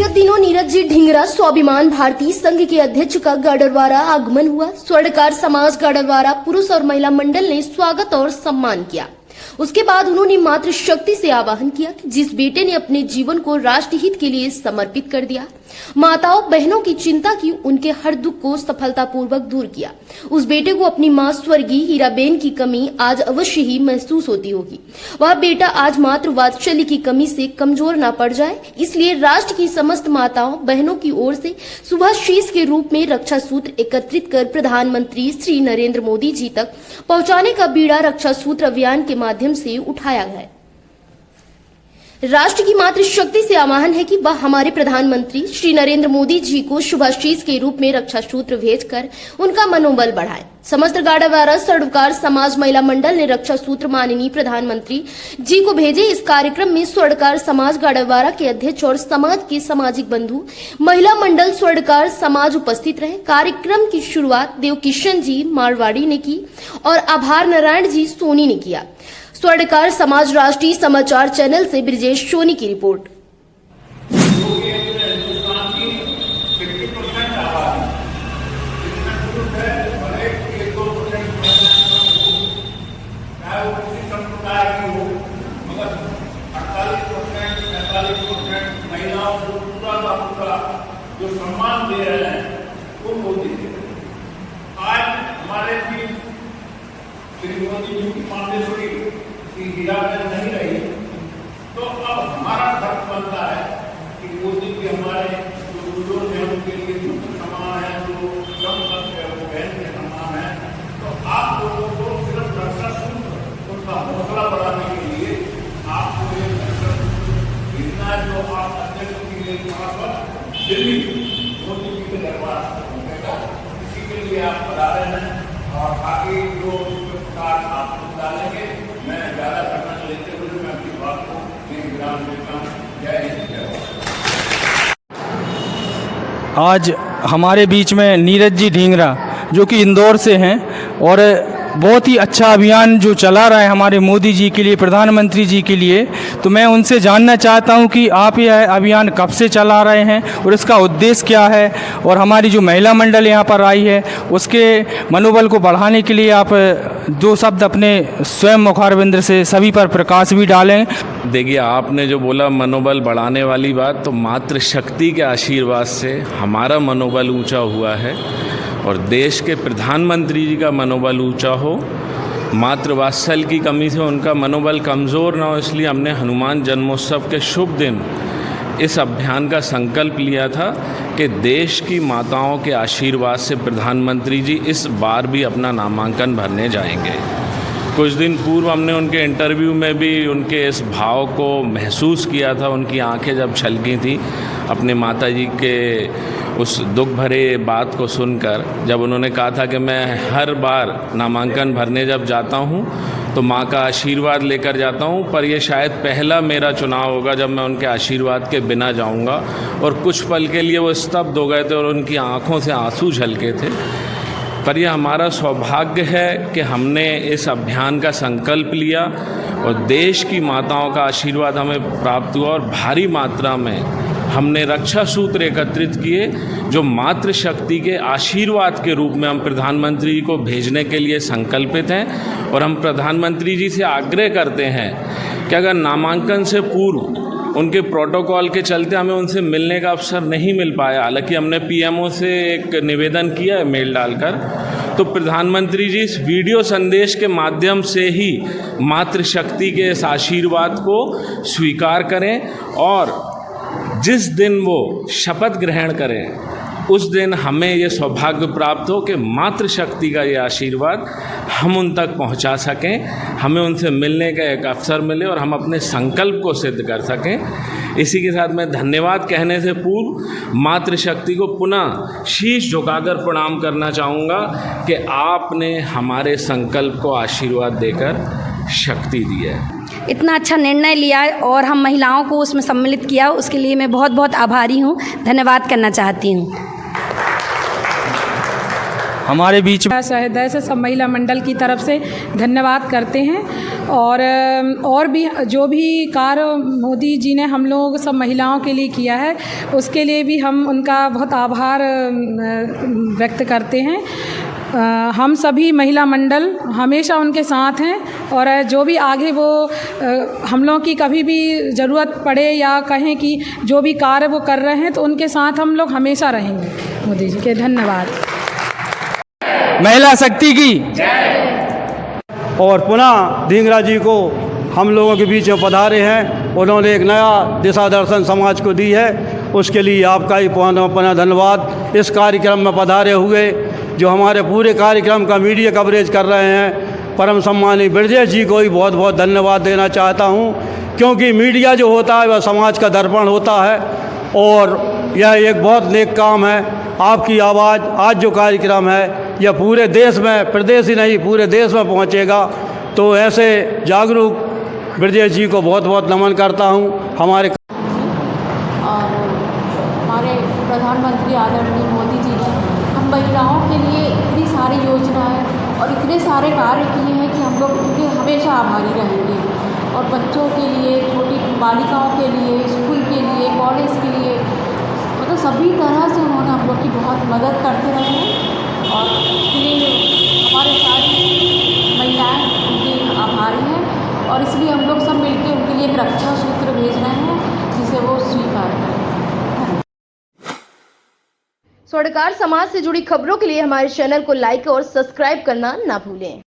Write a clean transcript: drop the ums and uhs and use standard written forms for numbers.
विगत दिनों नीरज जी ढींगरा स्वाभिमान भारती संघ के अध्यक्ष का गाडरवारा आगमन हुआ। स्वर्णकार समाज गाडरवारा पुरुष और महिला मंडल ने स्वागत और सम्मान किया। उसके बाद उन्होंने मातृ शक्ति से आह्वान किया कि जिस बेटे ने अपने जीवन को राष्ट्र हित के लिए समर्पित कर दिया, माताओं बहनों की चिंता की, उनके हर दुख को सफलतापूर्वक दूर किया, उस बेटे को अपनी मां स्वर्गीय हीराबेन की कमी आज अवश्य ही महसूस होती होगी। वह बेटा आज मातृ वात्सल्य की कमी से कमजोर ना पड़ जाए, इसलिए राष्ट्र की समस्त माताओं बहनों की ओर से शुभाशीष के रूप में रक्षा सूत्र एकत्रित कर प्रधानमंत्री श्री नरेंद्र मोदी जी तक पहुंचाने का बीड़ा रक्षा सूत्र अभियान के माध्यम से उठाया है। राष्ट्र की मातृ शक्ति से आह्वान है कि वह हमारे प्रधानमंत्री श्री नरेंद्र मोदी जी को शुभाशीष के रूप में रक्षा सूत्र भेजकर उनका मनोबल बढ़ाए। समस्त गाडरवारा स्वर्णकार समाज महिला मंडल ने रक्षा सूत्र माननीय प्रधानमंत्री जी को भेजे। इस कार्यक्रम में स्वर्णकार समाज गाडरवारा के अध्यक्ष और समाज के सामाजिक बंधु महिला मंडल स्वर्णकार समाज उपस्थित रहे। कार्यक्रम की शुरुआत देवकिशन जी मारवाड़ी ने की और आभार नारायण जी सोनी ने किया। स्वर्णकार समाज राष्ट्रीय समाचार चैनल से ब्रिजेश सोनी की रिपोर्ट। महिलाओं को पूरा जो सम्मान दे रहे हैं वो मोदी जी। आज हमारे भी श्री मोदी जी की मांडेश्वरी की हीराबेन नहीं रही, तो अब हमारा फर्ज बनता है कि मोदी जी हमारे जो बुजुर्ग हैं उनके लिए पुत्र समान है, जो कम है वो बहन के समान है। तो आप लोगों को सिर्फ रक्षा सूत्र उनका हौसला बढ़ाने के लिए आपको एक रक्षा सूत्र भेजना है, जो आप अध्यक्ष के लिए दिल्ली मोदी जी के दरबार पहुंचेगा। इसी के लिए आप बता रहे हैं और बाकी जो आप डालेंगे, मैं ज्यादा करना लेते हुए मैं अपनी बात को विराम देता हूँ। जय हिंद, जय भारत। आज हमारे बीच में नीरज जी ढींगरा जो कि इंदौर से हैं और बहुत ही अच्छा अभियान जो चला रहा है हमारे मोदी जी के लिए, प्रधानमंत्री जी के लिए। तो मैं उनसे जानना चाहता हूं कि आप यह अभियान कब से चला रहे हैं और इसका उद्देश्य क्या है, और हमारी जो महिला मंडल यहां पर आई है उसके मनोबल को बढ़ाने के लिए आप दो शब्द अपने स्वयं मुखारबिंद से सभी पर प्रकाश भी डालें। देखिए, आपने जो बोला मनोबल बढ़ाने वाली बात, तो मातृशक्ति के आशीर्वाद से हमारा मनोबल ऊंचा हुआ है और देश के प्रधानमंत्री जी का मनोबल ऊंचा हो। मातृवात्सल्य की कमी से उनका मनोबल कमज़ोर ना हो, इसलिए हमने हनुमान जन्मोत्सव के शुभ दिन इस अभियान का संकल्प लिया था कि देश की माताओं के आशीर्वाद से प्रधानमंत्री जी इस बार भी अपना नामांकन भरने जाएंगे। कुछ दिन पूर्व हमने उनके इंटरव्यू में भी उनके इस भाव को महसूस किया था। उनकी आंखें जब छलकी थी अपने माता जी के उस दुख भरे बात को सुनकर, जब उन्होंने कहा था कि मैं हर बार नामांकन भरने जब जाता हूं तो माँ का आशीर्वाद लेकर जाता हूं, पर यह शायद पहला मेरा चुनाव होगा जब मैं उनके आशीर्वाद के बिना जाऊंगा। और कुछ पल के लिए वो स्तब्ध हो गए थे और उनकी आंखों से आंसू झलके थे। पर यह हमारा सौभाग्य है कि हमने इस अभियान का संकल्प लिया और देश की माताओं का आशीर्वाद हमें प्राप्त हुआ और भारी मात्रा में हमने रक्षा सूत्र एकत्रित किए जो मातृशक्ति के आशीर्वाद के रूप में हम प्रधानमंत्री जी को भेजने के लिए संकल्पित हैं। और हम प्रधानमंत्री जी से आग्रह करते हैं कि अगर नामांकन से पूर्व उनके प्रोटोकॉल के चलते हमें उनसे मिलने का अवसर नहीं मिल पाया, हालांकि हमने पीएमओ से एक निवेदन किया है मेल डालकर, तो प्रधानमंत्री जी इस वीडियो संदेश के माध्यम से ही मातृशक्ति के इस आशीर्वाद को स्वीकार करें और जिस दिन वो शपथ ग्रहण करें उस दिन हमें ये सौभाग्य प्राप्त हो कि मातृशक्ति का ये आशीर्वाद हम उन तक पहुंचा सकें, हमें उनसे मिलने का एक अवसर मिले और हम अपने संकल्प को सिद्ध कर सकें। इसी के साथ मैं धन्यवाद कहने से पूर्व मातृशक्ति को पुनः शीश झुकाकर प्रणाम करना चाहूँगा कि आपने हमारे संकल्प को आशीर्वाद देकर शक्ति दी है। इतना अच्छा निर्णय लिया और हम महिलाओं को उसमें सम्मिलित किया, उसके लिए मैं बहुत बहुत आभारी हूँ, धन्यवाद करना चाहती हूँ। हमारे बीच हृदय से सब महिला मंडल की तरफ से धन्यवाद करते हैं। और भी जो भी कार्य मोदी जी ने हम लोग सब महिलाओं के लिए किया है उसके लिए भी हम उनका बहुत आभार व्यक्त करते हैं। हम सभी महिला मंडल हमेशा उनके साथ हैं और जो भी आगे वो हम लोगों की कभी भी ज़रूरत पड़े या कहें कि जो भी कार्य वो कर रहे हैं तो उनके साथ हम लोग हमेशा रहेंगे। मोदी जी के धन्यवाद। महिला शक्ति की। और पुनः ढींगरा जी को हम लोगों के बीच में पधारे हैं, उन्होंने एक नया दिशा दर्शन समाज को दी है, उसके लिए आपका ही पुनः धन्यवाद। इस कार्यक्रम में पधारे हुए जो हमारे पूरे कार्यक्रम का मीडिया कवरेज कर रहे हैं परम सम्मानी ब्रजेश जी को ही बहुत बहुत धन्यवाद देना चाहता हूं, क्योंकि मीडिया जो होता है वह समाज का दर्पण होता है और यह एक बहुत नेक काम है। आपकी आवाज़ आज जो कार्यक्रम है यह पूरे देश में, प्रदेश ही नहीं पूरे देश में पहुंचेगा। तो ऐसे जागरूक ब्रजेश जी को बहुत बहुत नमन करता हूं। हमारे प्रधानमंत्री आदरणीय मोदी जी ने हम महिलाओं के लिए इतनी सारी योजनाएं और इतने सारे कार्य किए हैं कि हम लोग उनके हमेशा आभारी रहेंगे। और बच्चों के लिए, छोटी बालिकाओं के लिए, स्कूल के लिए, कॉलेज के लिए, मतलब सभी तरह से उन्होंने हम लोग की बहुत मदद करते रहे हैं और इसके लिए हमारे सारी महिलाएं उनके आभारी हैं। और इसलिए हम लोग सब मिलकर उनके लिए एक रक्षा सूत्र भेज रहे हैं जिसे वो स्वीकार करें। स्वर्णकार समाज से जुड़ी खबरों के लिए हमारे चैनल को लाइक और सब्सक्राइब करना ना भूलें।